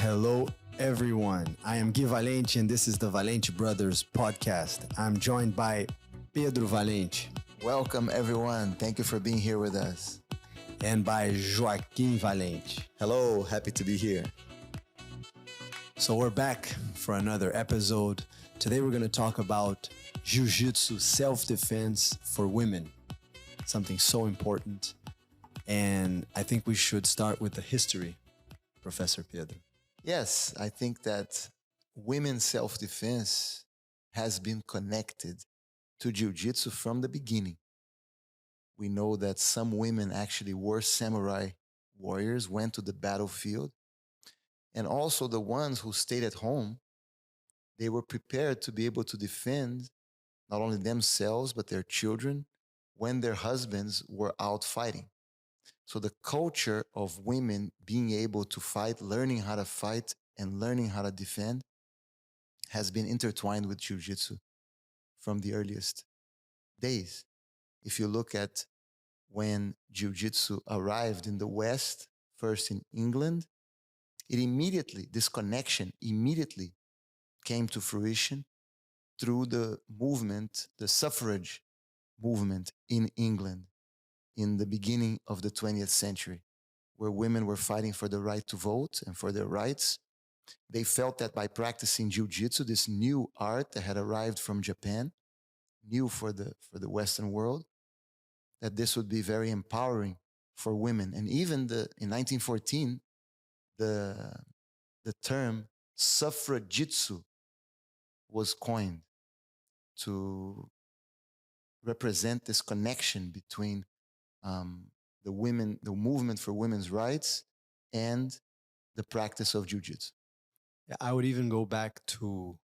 Hello, everyone. I am Gui Valente, and this is the Valente Brothers Podcast. I'm joined by Pedro Valente. Welcome, everyone. Thank you for being here with us. And by Joaquim Valente. Hello, happy to be here. So we're back for another episode. Today we're going to talk about Jiu-jitsu self-defense for women. Something so important. And I think we should start with the history, Professor Pedro. Yes, I think that women's self-defense has been connected to Jiu-jitsu from the beginning. We know that some women actually were samurai warriors, went to the battlefield, and also the ones who stayed at home, they were prepared to be able to defend not only themselves, but their children when their husbands were out fighting. So the culture of women being able to fight, learning how to fight, and learning how to defend has been intertwined with Jiu-jitsu from the earliest days. If you look at when Jiu-jitsu arrived in the West, first in England, this connection immediately came to fruition through the movement, the suffrage movement in England in the beginning of the 20th century, where women were fighting for the right to vote and for their rights. They felt that by practicing Jiu-jitsu, this new art that had arrived from Japan, new for the Western world, that this would be very empowering for women. And even in 1914, the term suffragitsu was coined to represent this connection between the movement for women's rights and the practice of Jiu-jitsu. Yeah, I would even go back to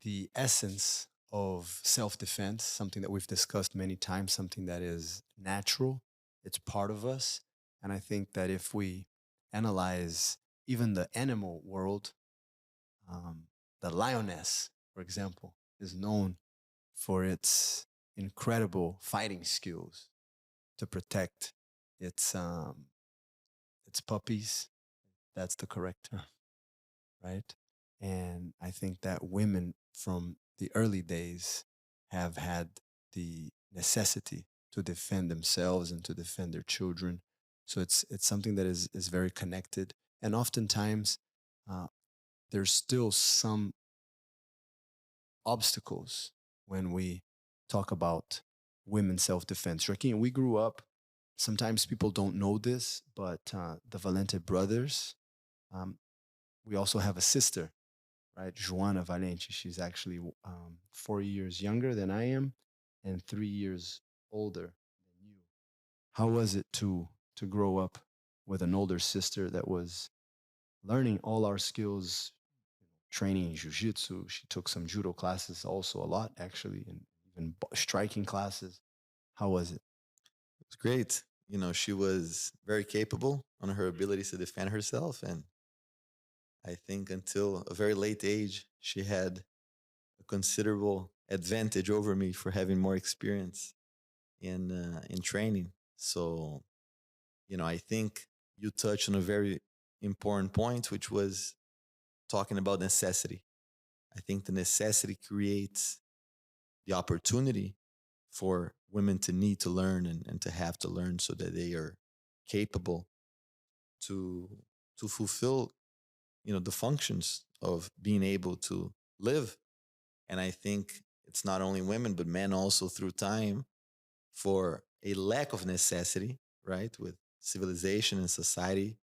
the essence of self-defense, something that we've discussed many times, something that is natural. It's part of us. And I think that if we analyze even the animal world, the lioness, for example, is known for its incredible fighting skills to protect its puppies. That's the correct term, right? And I think that women from the early days have had the necessity to defend themselves and to defend their children. So it's something that is very connected. And oftentimes, there's still some obstacles when we talk about women's self-defense. Joaquim, we grew up, sometimes people don't know this, but the Valente brothers, we also have a sister, right? Joana Valente. She's actually 4 years younger than I am and 3 years older than you. How was it to grow up with an older sister that was learning all our skills, training in jiu-jitsu? She took some judo classes also a lot, actually, and even striking classes. How was it? It was great. She was very capable on her abilities to defend herself. And I think until a very late age, she had a considerable advantage over me for having more experience in training. So, I think you touched on a very important point, which was talking about necessity. I think the necessity creates the opportunity for women to need to learn and to have to learn so that they are capable to fulfill, the functions of being able to live. And I think it's not only women, but men also through time for a lack of necessity, right? With civilization and society,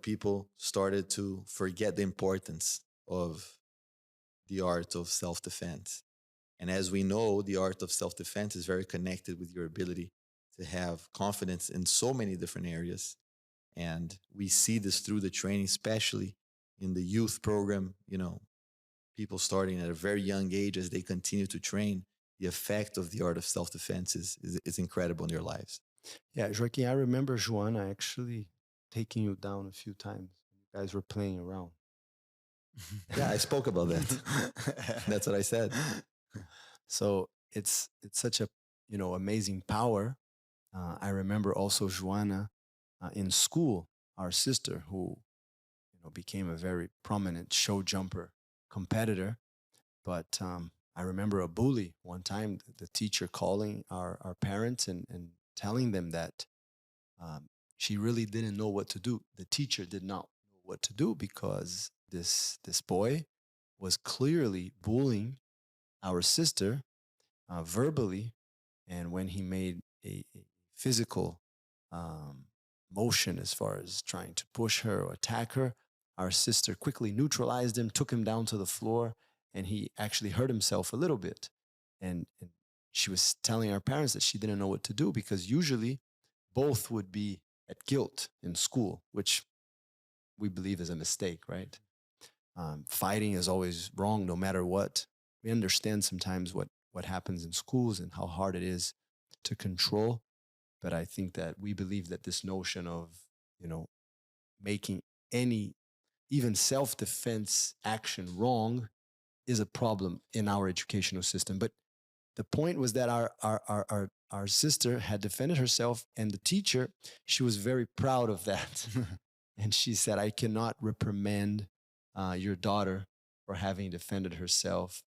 people started to forget the importance of the art of self-defense. And as we know, the art of self-defense is very connected with your ability to have confidence in so many different areas. And we see this through the training, especially in the youth program, people starting at a very young age as they continue to train. The effect of the art of self-defense is incredible in their lives. Yeah, Joaquim, I remember Joana actually taking you down a few times. You guys were playing around. Yeah, I spoke about that. That's what I said. So it's such a amazing power. I remember also Joana in school, our sister, who became a very prominent show jumper competitor. But I remember a bully one time, the teacher calling our parents and telling them that she really didn't know what to do. The teacher did not know what to do because this boy was clearly bullying our sister verbally, and when he made a physical um, motion as far as trying to push her or attack her, our sister quickly neutralized him, took him down to the floor, and he actually hurt himself a little bit. And she was telling our parents that she didn't know what to do because usually both would be at guilt in school, which we believe is a mistake, right? Fighting is always wrong, no matter what. We understand sometimes what happens in schools and how hard it is to control, but I think that we believe that this notion of you know making any even self-defense action wrong is a problem in our educational system. But the point was that our sister had defended herself, and the teacher, she was very proud of that. And she said, I cannot reprimand your daughter for having defended herself,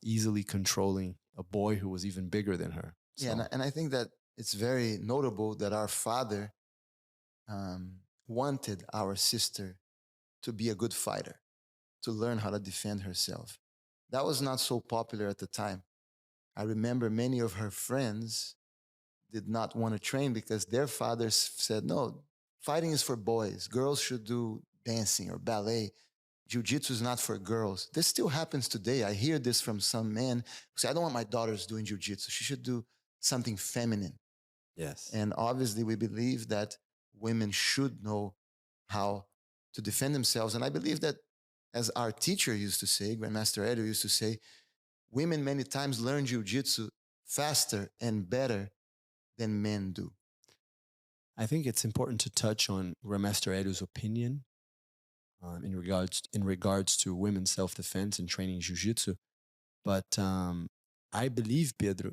easily controlling a boy who was even bigger than her. Yeah, So, and I think that it's very notable that our father wanted our sister to be a good fighter, to learn how to defend herself. That was not so popular at the time. I remember many of her friends did not want to train because their fathers said, no, fighting is for boys. Girls should do dancing or ballet. Jiu-jitsu is not for girls. This still happens today. I hear this from some men who say, I don't want my daughters doing jiu-jitsu. She should do something feminine. yes. And obviously, we believe that women should know how to defend themselves. And I believe that, as our teacher used to say, Grandmaster Helio used to say, women many times learn jiu-jitsu faster and better than men do. I think it's important to touch on Grandmaster Edu's opinion in regards to women's self-defense and training jiu-jitsu. But I believe, Pedro,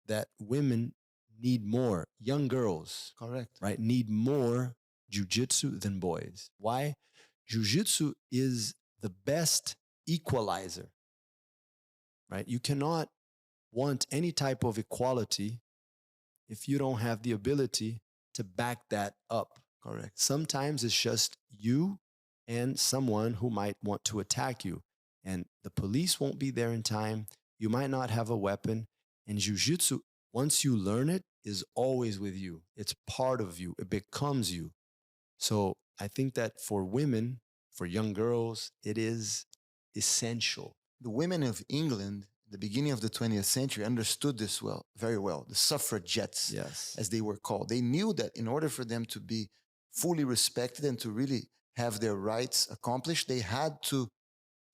that women need more, young girls, Correct. right, need more jiu-jitsu than boys. Why? Jiu-jitsu is the best equalizer, right? You cannot want any type of equality if you don't have the ability to back that up. Correct. Sometimes it's just you and someone who might want to attack you, and the police won't be there in time. You might not have a weapon. And jiu-jitsu, once you learn it, is always with you. It's part of you. It becomes you. So I think that for women, for young girls, it is essential. The women of England, the beginning of the 20th century, understood this very well. The suffragettes, Yes. as they were called. They knew that in order for them to be fully respected and to really have their rights accomplished, they had to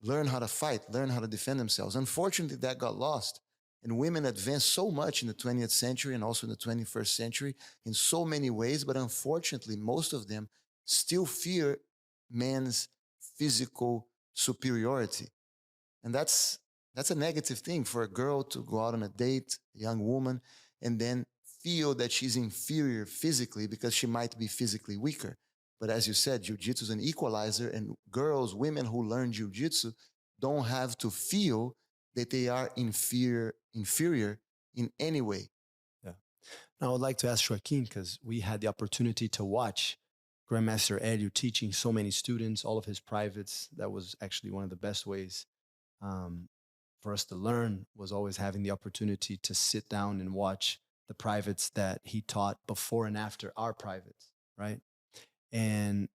learn how to fight, learn how to defend themselves. Unfortunately, that got lost. And women advanced so much in the 20th century and also in the 21st century in so many ways, but unfortunately, most of them still fear man's physical superiority. And that's a negative thing for a girl to go out on a date, a young woman, and then feel that she's inferior physically because she might be physically weaker. But as you said, jiu-jitsu is an equalizer, and girls, women who learn jiu-jitsu don't have to feel that they are inferior in any way. Yeah. Now, I would like to ask Joaquim, because we had the opportunity to watch Grandmaster Helio teaching so many students, all of his privates. That was actually one of the best ways for us to learn, was always having the opportunity to sit down and watch the privates that he taught before and after our privates, right? And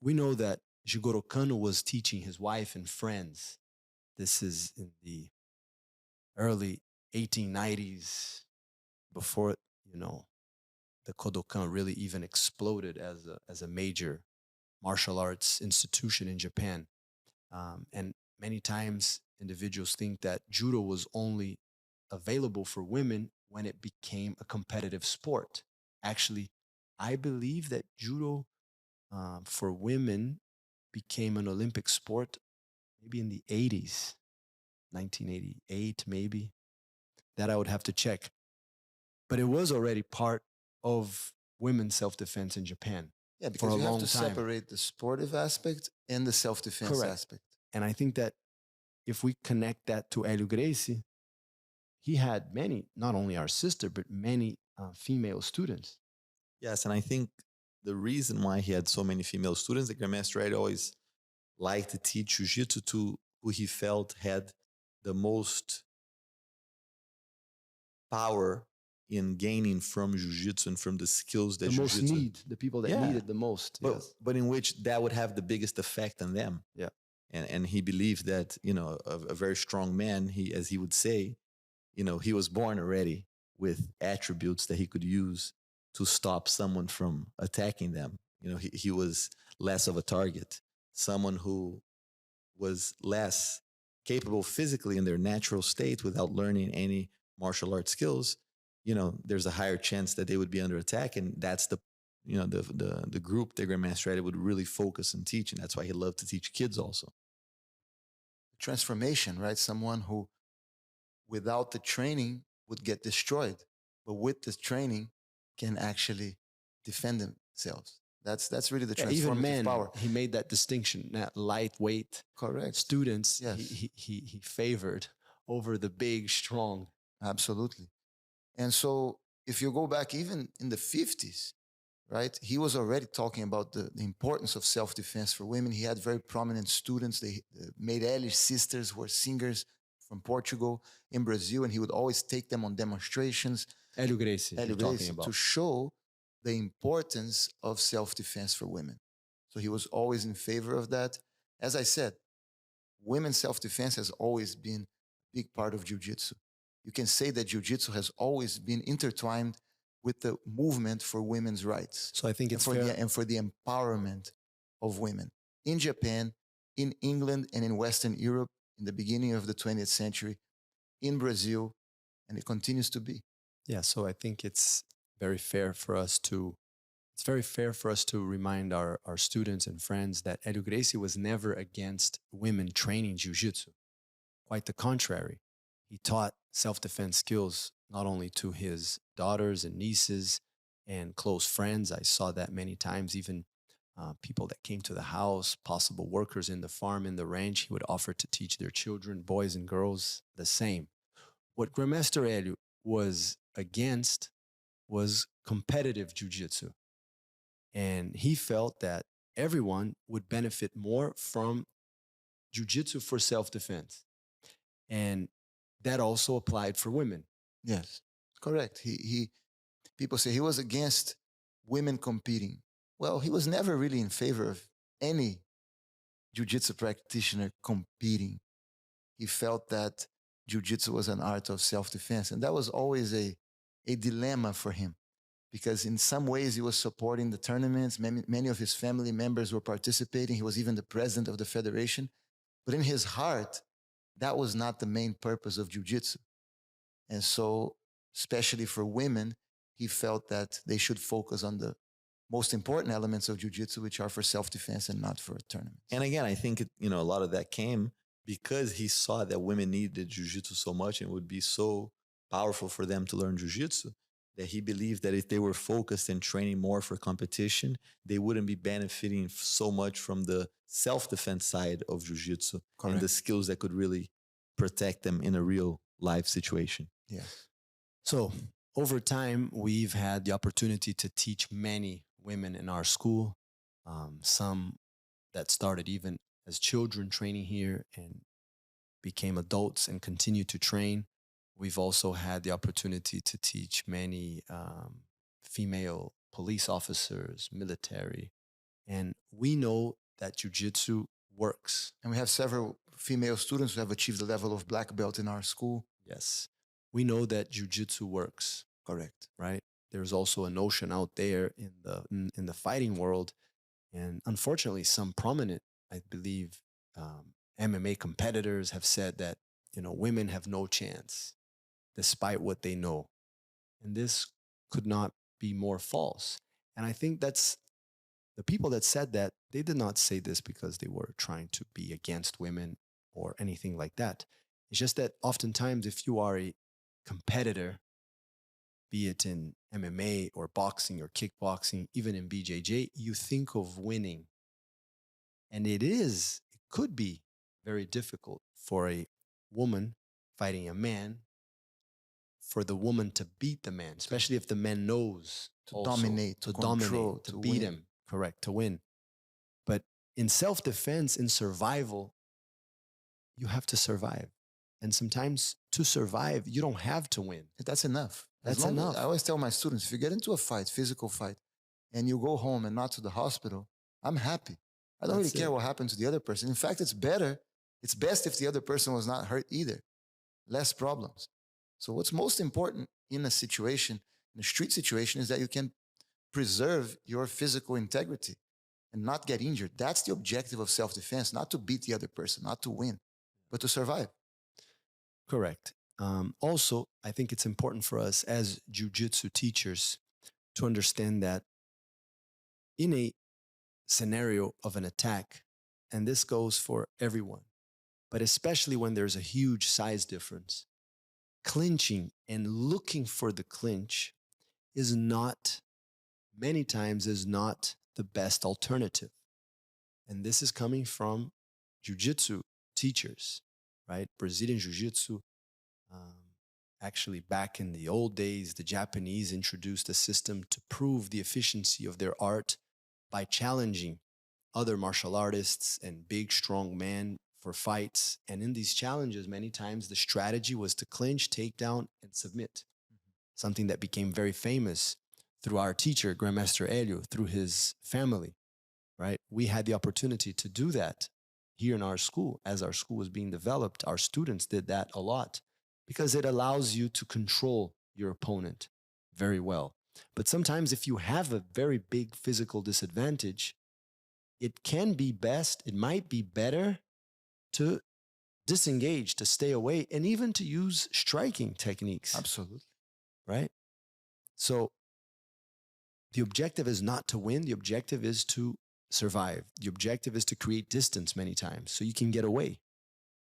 we know that Jigoro Kano was teaching his wife and friends. This is in the early 1890s, before, the Kodokan really even exploded as a major martial arts institution in Japan. And many times individuals think that judo was only available for women when it became a competitive sport. Actually, I believe that judo for women became an Olympic sport maybe in the 80s, 1988, maybe. That I would have to check. But it was already part of women's self defense in Japan. Yeah, for because a you have long to time. separate the sportive aspect and the self-defense Correct. aspect. And I think that if we connect that to Helio Gracie, he had many, not only our sister, but many female students. Yes, and I think the reason why he had so many female students, the Grandmaster Ed always liked to teach Jiu-Jitsu to who he felt had the most power in gaining from Jiu-Jitsu and from the skills that The most Jiu-Jitsu. need, the people that Yeah. needed the most. But, Yes. but in which that would have the biggest effect on them. Yeah. And he believed that, you know, a very strong man, he, as he would say, you know, he was born already with attributes that he could use to stop someone from attacking them. You know, he was less of a target, someone who was less capable physically in their natural state without learning any martial arts skills. You know, there's a higher chance that they would be under attack. And that's the, you know, the group that Grandmaster Ed would really focus on teaching. That's why he loved to teach kids also. Transformation, right? Someone who, without the training, would get destroyed, but with the training, can actually defend themselves. That's really the Yeah, transformative even men, power. he made that distinction. That lightweight Correct. students, Yes. he favored over the big, strong. Absolutely. And so, if you go back even in the 50s, right, he was already talking about the importance of self-defense for women. He had very prominent students. They made Elis sisters who were singers from Portugal, in Brazil, and he would always take them on demonstrations. Helio Gracie, Helio you're talking Gracie, about. to show the importance of self-defense for women. So he was always in favor of that. As I said, women's self-defense has always been a big part of Jiu-Jitsu. You can say that Jiu-Jitsu has always been intertwined with the movement for women's rights So I think it's and fair. and for the empowerment of women. In Japan, in England, and in Western Europe in the beginning of the 20th century, in Brazil, and it continues to be. Yeah, so I think it's very fair for us to remind our students and friends that Helio Gracie was never against women training jiu-jitsu. Quite the contrary. He taught self-defense skills not only to his daughters and nieces and close friends. I saw that many times, even people that came to the house, possible workers in the farm, in the ranch, he would offer to teach their children, boys and girls, the same. What Grandmaster Helio was against was competitive jiu-jitsu. And he felt that everyone would benefit more from jiu-jitsu for self-defense. And that also applied for women. Yes, correct. People say he was against women competing. Well, he was never really in favor of any jiu-jitsu practitioner competing. He felt that jiu-jitsu was an art of self-defense, and that was always a dilemma for him, because in some ways he was supporting the tournaments. Many of his family members were participating. He was even the president of the federation. But in his heart, that was not the main purpose of jiu-jitsu. And so, especially for women, he felt that they should focus on the most important elements of jiu-jitsu, which are for self-defense and not for tournaments. And again, I think, you know, a lot of that came because he saw that women needed jiu-jitsu so much and it would be so powerful for them to learn jiu-jitsu, that he believed that if they were focused and training more for competition, they wouldn't be benefiting so much from the self-defense side of jiu-jitsu and the skills that could really protect them in a real life situation. Yeah. So over time, we've had the opportunity to teach many women in our school, some that started even as children training here and became adults and continue to train. We've also had the opportunity to teach many female police officers, military, and we know that jiu-jitsu works. And we have several female students who have achieved the level of black belt in our school. Yes. We know that jiu-jitsu works. Correct. Right? There's also a notion out there in the fighting world, and unfortunately, some prominent, I believe, MMA competitors have said that, you know, women have no chance, despite what they know, and this could not be more false. And I think that's the people that said that, they did not say this because they were trying to be against women or anything like that. It's just that oftentimes, if you are a competitor, be it in MMA or boxing or kickboxing, even in BJJ, you think of winning. And it could be very difficult for a woman fighting a man, for the woman to beat the man, especially if the man knows To also dominate, to dominate, control, to to beat win. him, correct, to win. But in self-defense, in survival, you have to survive. And sometimes to survive, you don't have to win. That's enough. That's enough. I always tell my students, if you get into a fight, physical fight, and you go home and not to the hospital, I'm happy. I don't That's really care it. what happened to the other person. In fact, it's best if the other person was not hurt either. Less problems. So what's most important in a situation, in a street situation, is that you can preserve your physical integrity and not get injured. That's the objective of self-defense, not to beat the other person, not to win, but to survive. Correct. Also, I think it's important for us as jiu-jitsu teachers to understand that in a scenario of an attack, and this goes for everyone, but especially when there's a huge size difference, clinching and looking for the clinch is not, many times, is not the best alternative. And this is coming from jiu-jitsu teachers, right? Brazilian jiu-jitsu. Actually, back in the old days, the Japanese introduced a system to prove the efficiency of their art by challenging other martial artists and big, strong men for fights. And in these challenges, many times the strategy was to clinch, take down, and submit. Something that became very famous through our teacher, Grandmaster Helio, through his family, right? We had the opportunity to do that here in our school. As our school was being developed, our students did that a lot because it allows you to control your opponent very well. But sometimes if you have a very big physical disadvantage, it can be best, it might be better to disengage, to stay away, and even to use striking techniques. Absolutely. Right? So the objective is not to win. The objective is to survive. The objective is to create distance many times so you can get away.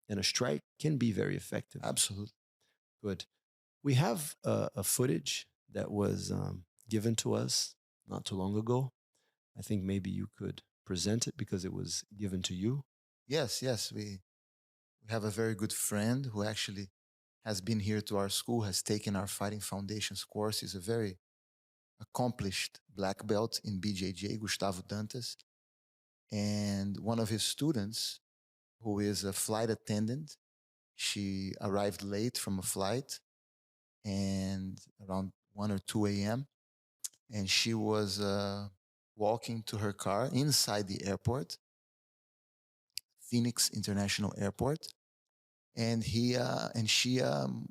And a strike can be very effective. Absolutely. Good. We have a footage that was given to us not too long ago. I think maybe you could present it because it was given to you. Yes. We have a very good friend who actually has been here to our school, has taken our Fighting Foundations course. He's a very accomplished black belt in BJJ, Gustavo Dantas. And one of his students, who is a flight attendant, she arrived late from a flight and around 1 or 2 a.m. And she was walking to her car inside the airport, Phoenix International Airport. And she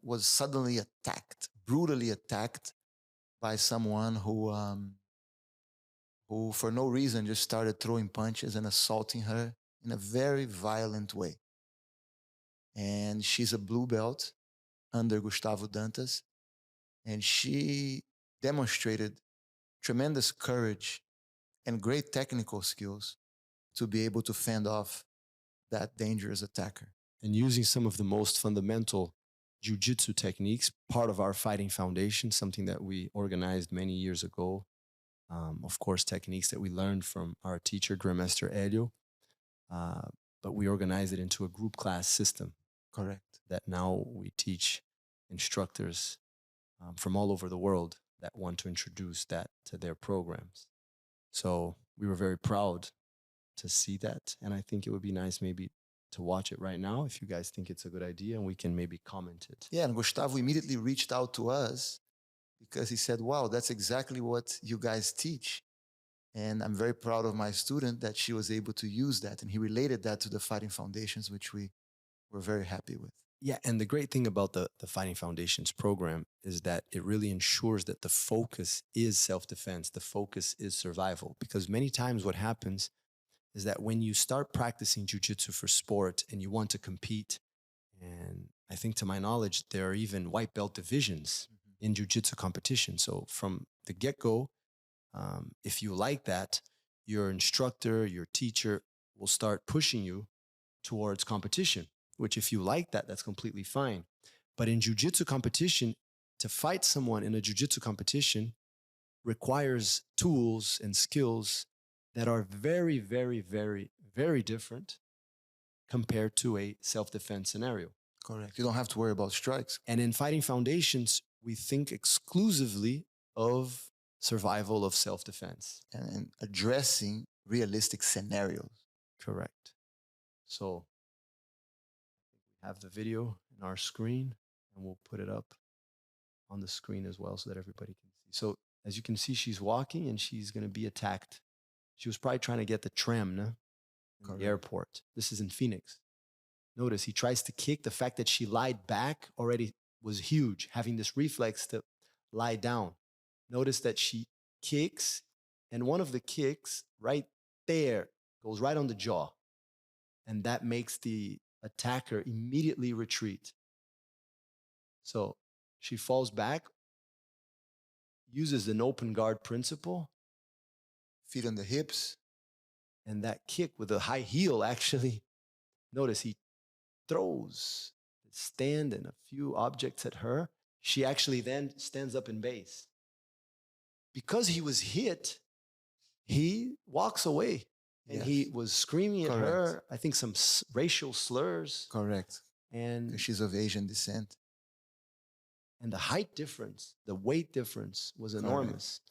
was suddenly attacked, brutally attacked by someone who for no reason just started throwing punches and assaulting her in a very violent way. And she's a blue belt under Gustavo Dantas. And she demonstrated tremendous courage and great technical skills to be able to fend off that dangerous attacker. And using some of the most fundamental jiu-jitsu techniques, part of our Fighting Foundation, something that we organized many years ago. Of course, techniques that we learned from our teacher, Grandmaster Helio. But we organized it into a group class system. Correct. That now we teach instructors from all over the world that want to introduce that to their programs. So we were very proud to see that. And I think it would be nice maybe to watch it right now if you guys think it's a good idea and we can maybe comment it. Yeah, and Gustavo immediately reached out to us because he said, wow, that's exactly what you guys teach. And I'm very proud of my student that she was able to use that. And he related that to the Fighting Foundations, which we were very happy with. Yeah, and the great thing about the Fighting Foundations program is that it really ensures that the focus is self-defense, the focus is survival. Because many times what happens is that when you start practicing jiu-jitsu for sport and you want to compete, and I think to my knowledge, there are even white belt divisions in jiu-jitsu competition. So from the get-go, if you like that, your instructor, your teacher will start pushing you towards competition, which if you like that, that's completely fine. But in jiu-jitsu competition, to fight someone in a jiu-jitsu competition, requires tools and skills that are very, very, very, very different compared to a self-defense scenario. Correct. You don't have to worry about strikes. And in Fighting Foundations, we think exclusively of survival of self-defense. And addressing realistic scenarios. Correct. So we have the video in our screen, and we'll put it up on the screen as well so that everybody can see. So as you can see, she's walking and she's going to be attacked. She was probably trying to get the tram, no? In the airport. This is in Phoenix. Notice he tries to kick. The fact that she lied back already was huge, having this reflex to lie down. Notice that she kicks, and one of the kicks right there goes right on the jaw. And that makes the attacker immediately retreat. So she falls back, uses an open guard principle. Feet on the hips. And that kick with a high heel, actually, notice he throws the stand and a few objects at her. She actually then stands up in base. Because he was hit, he walks away. And he was screaming at her, I think some racial slurs. Correct. And because she's of Asian descent. And the height difference, the weight difference was enormous.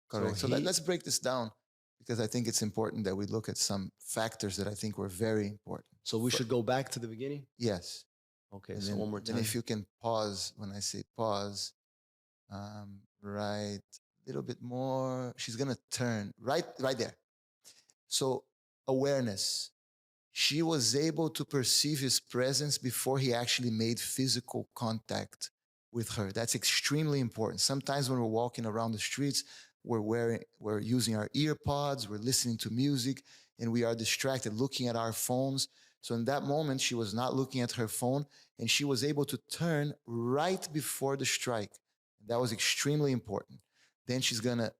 Correct. So let's break this down, because I think it's important that we look at some factors that I think were very important. So we should go back to the beginning? Yes. Okay, and so then, one more time. Then if you can pause, when I say pause, right, a little bit more. She's going to turn right there. So awareness. She was able to perceive his presence before he actually made physical contact with her. That's extremely important. Sometimes when we're walking around the streets, we're using our ear pods, we're listening to music, and we are distracted, looking at our phones. So in that moment, she was not looking at her phone, and she was able to turn right before the strike. That was extremely important. Then she's gonna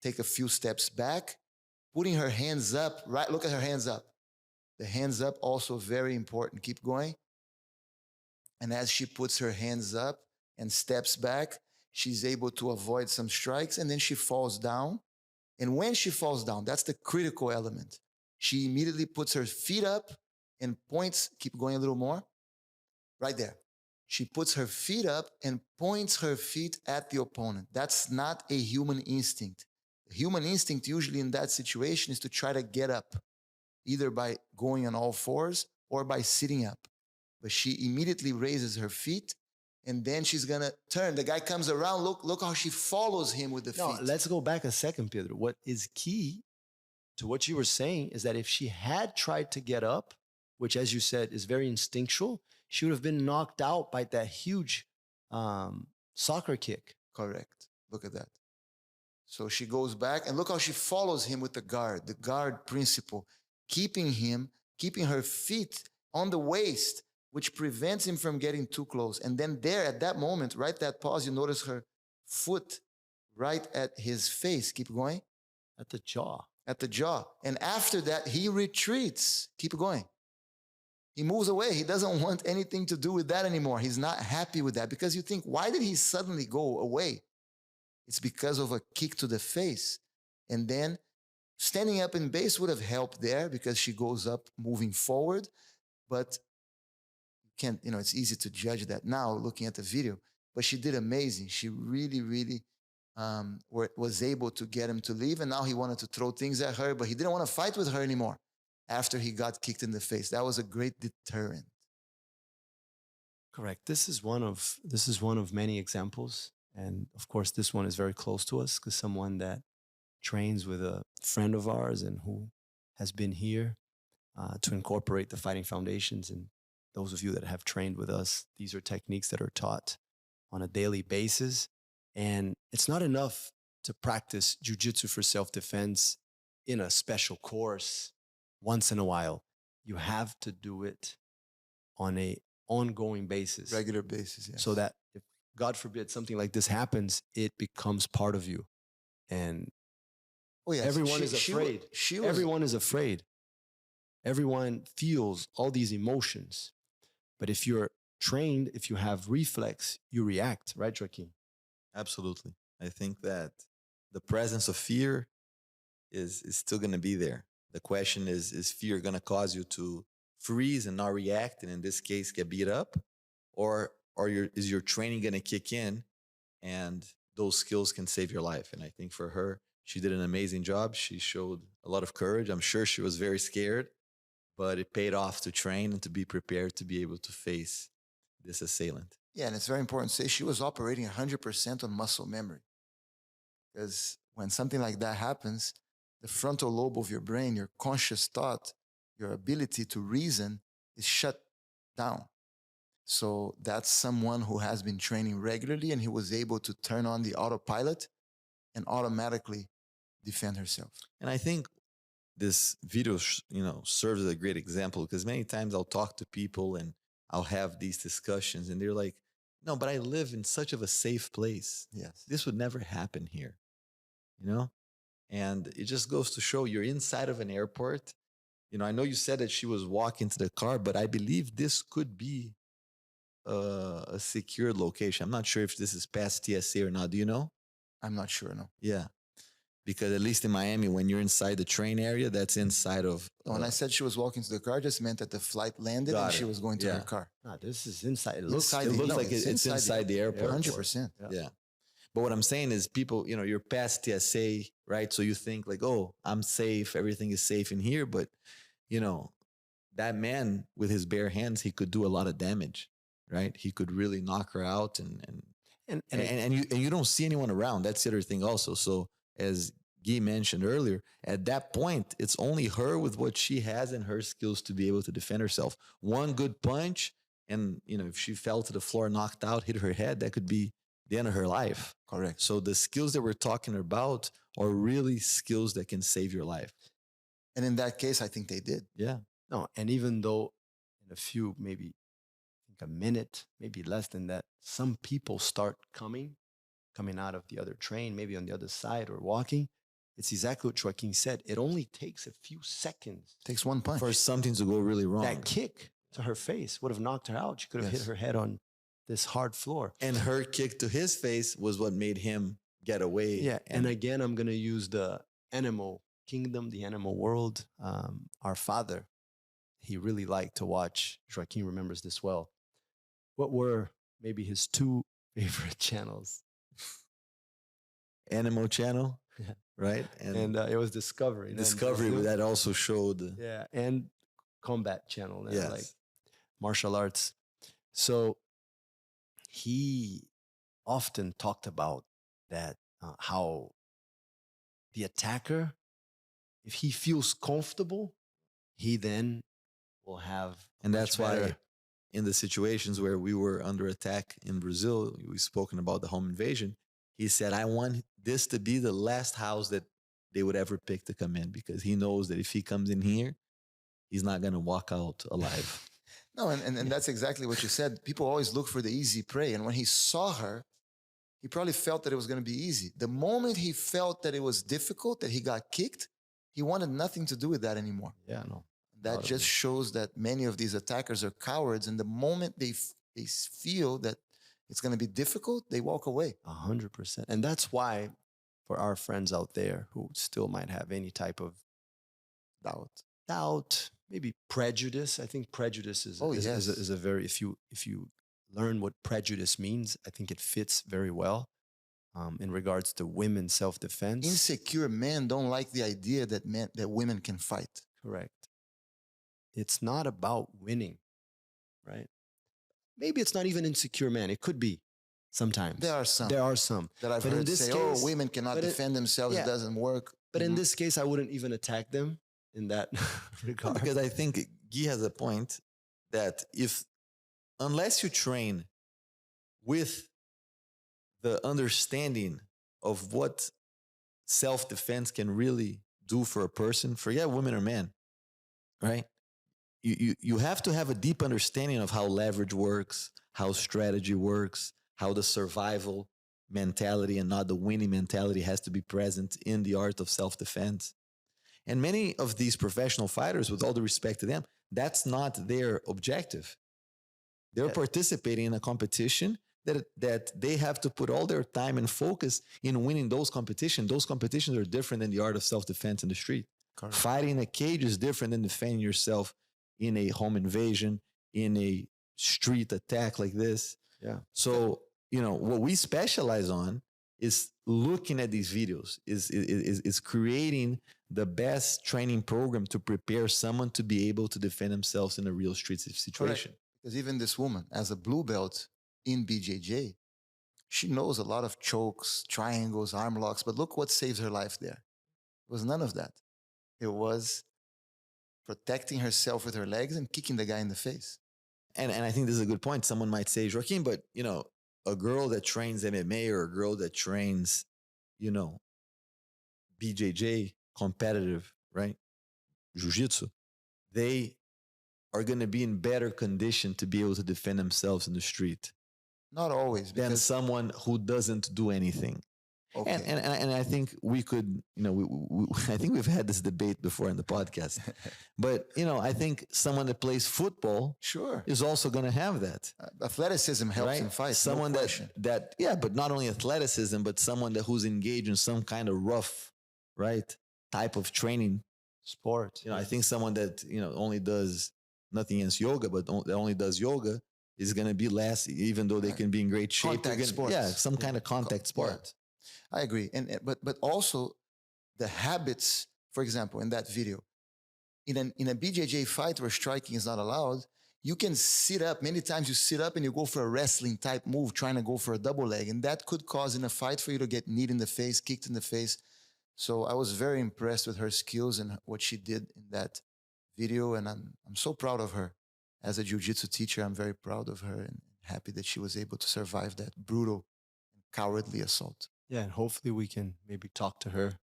take a few steps back, putting her hands up, right? Look at her hands up. The hands up, also very important. Keep going. And as she puts her hands up and steps back, she's able to avoid some strikes, and then she falls down. And when she falls down, that's the critical element. She immediately puts her feet up and points, keep going a little more, right there. She puts her feet up and points her feet at the opponent. That's not a human instinct. The human instinct usually in that situation is to try to get up, either by going on all fours or by sitting up. But she immediately raises her feet, and then she's going to turn. The guy comes around. Look how she follows him with the feet. No, let's go back a second, Pedro. What is key to what you were saying is that if she had tried to get up, which, as you said, is very instinctual, she would have been knocked out by that huge soccer kick. Correct. Look at that. So she goes back, and look how she follows him with the guard principle, keeping her feet on the waist, which prevents him from getting too close. And then there, at that moment, right, that pause, you notice her foot right at his face. Keep going. At the jaw. At the jaw. And after that, he retreats. Keep going. He moves away. He doesn't want anything to do with that anymore. He's not happy with that, because you think, why did he suddenly go away? It's because of a kick to the face. And then standing up in base would have helped there, because she goes up moving forward. But can't, it's easy to judge that now looking at the video, but she did amazing. She really, really was able to get him to leave. And now he wanted to throw things at her, but he didn't want to fight with her anymore after he got kicked in the face. That was a great deterrent. Correct. This is one of many examples. And of course, this one is very close to us, because someone that trains with a friend of ours and who has been here to incorporate the Fighting Foundations. And those of you that have trained with us, these are techniques that are taught on a daily basis. And it's not enough to practice jiu-jitsu for self-defense in a special course once in a while. You have to do it on an ongoing basis. Regular basis, yes. So that if, God forbid, something like this happens, it becomes part of you. And everyone is afraid. Everyone is afraid. Everyone feels all these emotions. But if you're trained, if you have reflex, you react, right, Joaquim? Absolutely. I think that the presence of fear is still going to be there. The question is fear going to cause you to freeze and not react, and in this case, get beat up? Is your training going to kick in and those skills can save your life? And I think for her, she did an amazing job. She showed a lot of courage. I'm sure she was very scared, but it paid off to train and to be prepared to be able to face this assailant. Yeah, and it's very important to say she was operating 100% on muscle memory. Because when something like that happens, the frontal lobe of your brain, your conscious thought, your ability to reason is shut down. So that's someone who has been training regularly, and he was able to turn on the autopilot and automatically defend herself. And I think this video, serves as a great example, because many times I'll talk to people and I'll have these discussions and they're like, no, but I live in such of a safe place. Yes. This would never happen here, you know? And it just goes to show you're inside of an airport. I know you said that she was walking to the car, but I believe this could be a secured location. I'm not sure if this is past TSA or not. Do you know? I'm not sure, no. Yeah. Because at least in Miami, when you're inside the train area, that's inside of... When I said she was walking to the car, I just meant that the flight landed and she was going to her car. No, this is inside. It looks like it's inside the airport. 100%. Yeah. But what I'm saying is people, you're past TSA, right? So you think like, oh, I'm safe. Everything is safe in here. But, that man with his bare hands, he could do a lot of damage, right? He could really knock her out and you don't see anyone around. That's the other thing also. So as Guy mentioned earlier, at that point, it's only her with what she has and her skills to be able to defend herself. One good punch, and if she fell to the floor, knocked out, hit her head, that could be the end of her life. Correct. So the skills that we're talking about are really skills that can save your life. And in that case, I think they did. Yeah. No, and even though in a few, maybe a minute, maybe less than that, some people start coming out of the other train, maybe on the other side or walking. It's exactly what Joaquim said. It only takes a few seconds. It takes one punch for something to go really wrong. That kick to her face would have knocked her out. She could have hit her head on this hard floor. And her kick to his face was what made him get away. Yeah. And again, I'm going to use the animal kingdom, the animal world. Our father, he really liked to watch. Joaquim remembers this well. What were maybe his two favorite channels? Animal Channel, right? And it was Discovery. Discovery, that also showed. Yeah, and Combat Channel, yes. Like martial arts. So he often talked about that, how the attacker, if he feels comfortable, he then will have. And that's why in the situations where we were under attack in Brazil, we've spoken about the home invasion. He said, I want this to be the last house that they would ever pick to come in, because he knows that if he comes in here, he's not going to walk out alive. No, and that's exactly what you said. People always look for the easy prey. And when he saw her, he probably felt that it was going to be easy. The moment he felt that it was difficult, that he got kicked, he wanted nothing to do with that anymore. Yeah, no. That just shows that many of these attackers are cowards. And the moment they feel that it's going to be difficult, they walk away. 100%. And that's why, for our friends out there who still might have any type of doubt, maybe prejudice. I think prejudice is a very, if you learn what prejudice means, I think it fits very well in regards to women's self-defense. Insecure men don't like the idea that women can fight. Correct. It's not about winning, right? Maybe it's not even insecure men. It could be sometimes. There are some that I've heard say, oh, women cannot defend themselves. It doesn't work. But in this case, I wouldn't even attack them in that regard. Because I think Guy has a point that unless you train with the understanding of what self-defense can really do for a person, forget women or men, right? You have to have a deep understanding of how leverage works, how strategy works, how the survival mentality and not the winning mentality has to be present in the art of self-defense. And many of these professional fighters, with all the respect to them, that's not their objective. They're participating in a competition that they have to put all their time and focus in winning those competitions. Those competitions are different than the art of self-defense in the street. Correct. Fighting in a cage is different than defending yourself in a home invasion, in a street attack like this. Yeah. So, what we specialize on is looking at these videos, is creating the best training program to prepare someone to be able to defend themselves in a real street situation. Correct. Because even this woman, as a blue belt in BJJ, she knows a lot of chokes, triangles, arm locks, but look what saved her life there. It was none of that. It was protecting herself with her legs and kicking the guy in the face. And I think this is a good point. Someone might say, Joaquim, but a girl that trains MMA or a girl that trains, BJJ, competitive, right? Jiu-jitsu, they are going to be in better condition to be able to defend themselves in the street Not always. than Because, someone who doesn't do anything. okay. And I think we could, I think we've had this debate before in the podcast. But, I think someone that plays football Sure. is also going to have that. Athleticism helps Right? in fights. Someone no question. that, but not only athleticism, but someone who's engaged in some kind of rough, right, type of training. Sport. I think someone that, only does nothing against yoga, but that only does yoga is going to be less, even though they Right. can be in great shape. Contact sports. Yeah, some kind of contact sport. Yeah. I agree. But also the habits, for example, in that video, in a BJJ fight where striking is not allowed, you can sit up. Many times you sit up and you go for a wrestling type move, trying to go for a double leg. And that could cause in a fight for you to get kneed in the face, kicked in the face. So I was very impressed with her skills and what she did in that video. And I'm so proud of her. As a jiu-jitsu teacher, I'm very proud of her and happy that she was able to survive that brutal and cowardly assault. Yeah, and hopefully we can maybe talk to her.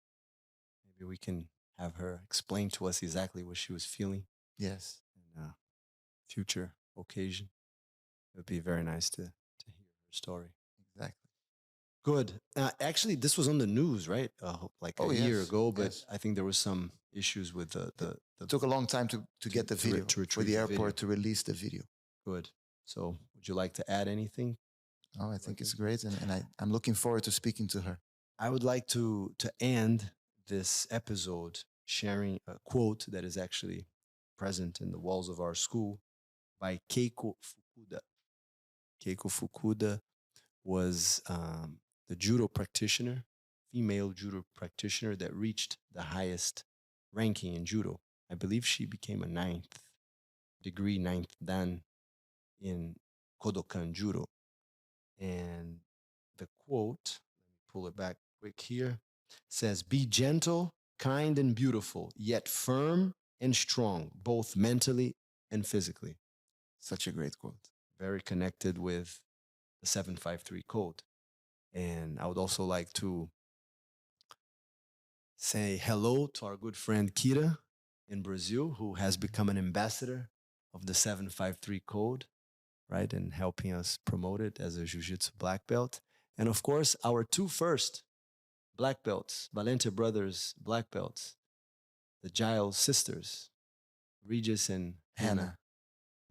Maybe we can have her explain to us exactly what she was feeling Yes. in a future occasion. It would be very nice to hear her story. Exactly. Good. Actually, this was on the news, right? Like a year yes, ago, but yes. I think there was some issues with the It took a long time to get the to re- video to for retrieve the the airport video. to release the video. Good. So, would you like to add anything? Oh, I think it's great. And I'm looking forward to speaking to her. I would like to end this episode sharing a quote that is actually present in the walls of our school by Keiko Fukuda. Keiko Fukuda was the judo practitioner, female judo practitioner that reached the highest ranking in judo. I believe she became a ninth dan in Kodokan Judo. And the quote, let me pull it back quick here, says, "Be gentle, kind, and beautiful, yet firm and strong, both mentally and physically." Such a great quote. Very connected with the 753 code. And I would also like to say hello to our good friend Kira in Brazil, who has become an ambassador of the 753 code, right? And helping us promote it as a Jiu-Jitsu black belt. And of course, our two first black belts, Valente Brothers black belts, the Giles sisters, Regis and Hannah,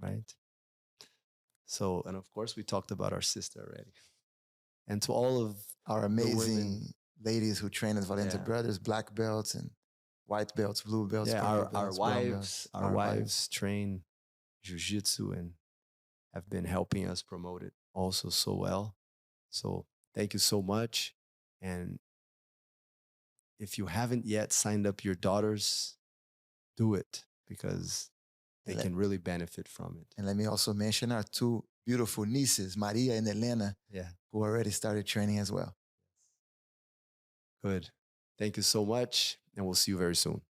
right? So, and of course, we talked about our sister already. And to all of Our amazing ladies who train at Valente Yeah. Brothers, black belts and white belts, blue belts, yeah, purple our belts, brown wives, belts. our wives train Jiu-Jitsu and have been helping us promote it also so well. So thank you so much. And if you haven't yet signed up your daughters, do it because they Let- can really benefit from it. And let me also mention our two beautiful nieces, Maria and Elena, Yeah, who already started training as well. good. Thank you so much. And we'll see you very soon.